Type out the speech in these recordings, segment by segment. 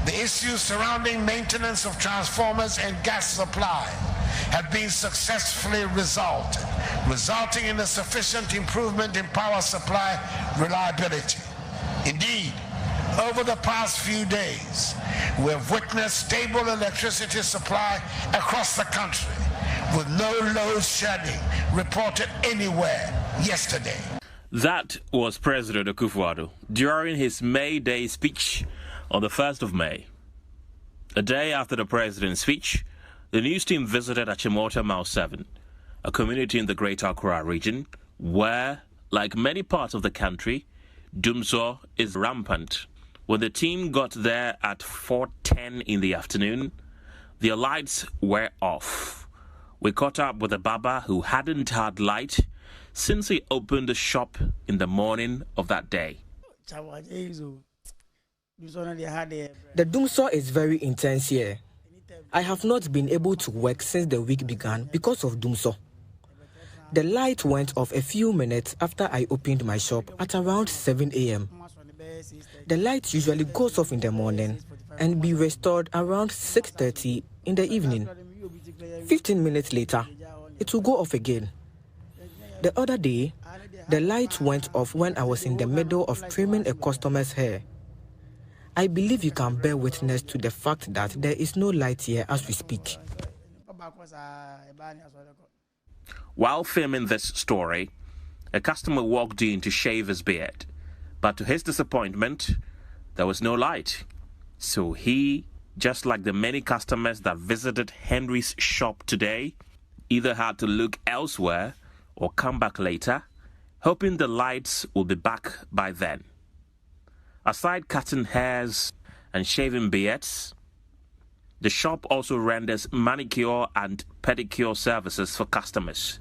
The issues surrounding maintenance of transformers and gas supply have been successfully resolved, resulting in a sufficient improvement in power supply reliability. Indeed, over the past few days, we have witnessed stable electricity supply across the country, with no load shedding reported anywhere yesterday. That was President Akufo-Addo during his May Day speech on the 1st of May. A day after the president's speech, the news team visited Achimota Mile 7, a community in the Greater Accra region where, like many parts of the country, Dumsor is rampant. When the team got there at 4:10 in the afternoon, their lights were off. We caught up with a barber who hadn't had light since he opened the shop in the morning of that day. The Dumsor is very intense here. I have not been able to work since the week began because of Dumsor. The light went off a few minutes after I opened my shop at around 7 a.m. The light usually goes off in the morning and be restored around 6:30 in the evening. 15 minutes later, it will go off again. The other day, the light went off when I was in the middle of trimming a customer's hair. I believe you can bear witness to the fact that there is no light here as we speak. While filming this story, a customer walked in to shave his beard, but to his disappointment, there was no light. So he, just like the many customers that visited Henry's shop today, either had to look elsewhere or come back later, hoping the lights will be back by then. Aside cutting hairs and shaving beards, the shop also renders manicure and pedicure services for customers.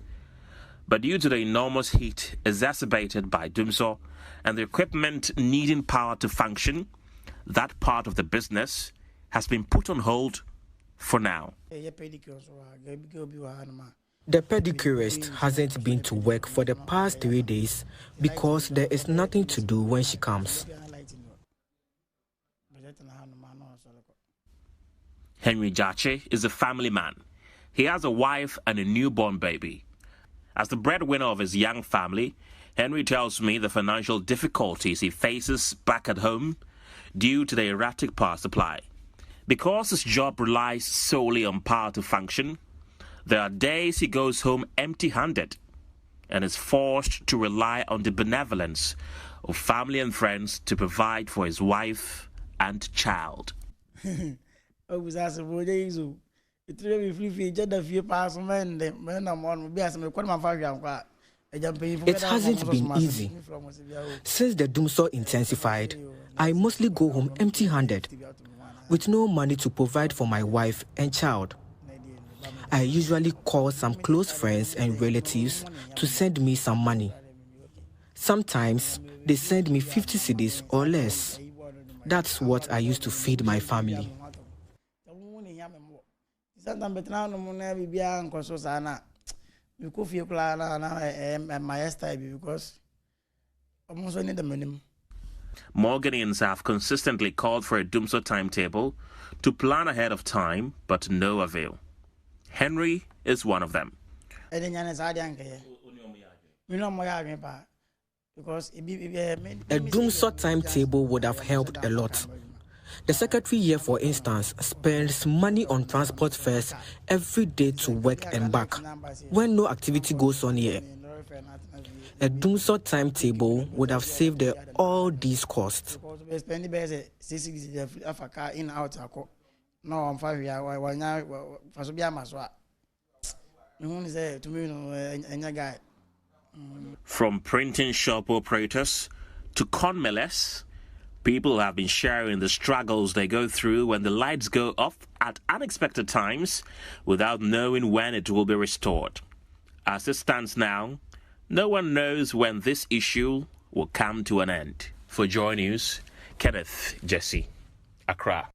But due to the enormous heat exacerbated by Dumsor and the equipment needing power to function, that part of the business has been put on hold for now. The pedicurist hasn't been to work for the past 3 days because there is nothing to do when she comes. Henry Jache is a family man. He has a wife and a newborn baby. As the breadwinner of his young family, Henry tells me the financial difficulties he faces back at home due to the erratic power supply. Because his job relies solely on power to function, there are days he goes home empty-handed and is forced to rely on the benevolence of family and friends to provide for his wife and child. It hasn't been easy. Since the Dumsor intensified, I mostly go home empty-handed, with no money to provide for my wife and child. I usually call some close friends and relatives to send me some money. Sometimes they send me 50 cedis or less. That's what I use to feed my family. Morganians have consistently called for a Dumsor timetable to plan ahead of time, but to no avail. Henry is one of them. A Dumsor timetable would have helped a lot. The secretary here, for instance, spends money on transport fares every day to work and back when no activity goes on here. A Dumsor timetable would have saved all these costs. From printing shop operators to corn millers, people have been sharing the struggles they go through when the lights go off at unexpected times without knowing when it will be restored. As it stands now, no one knows when this issue will come to an end. For Joy News, Kenneth Jesse, Accra.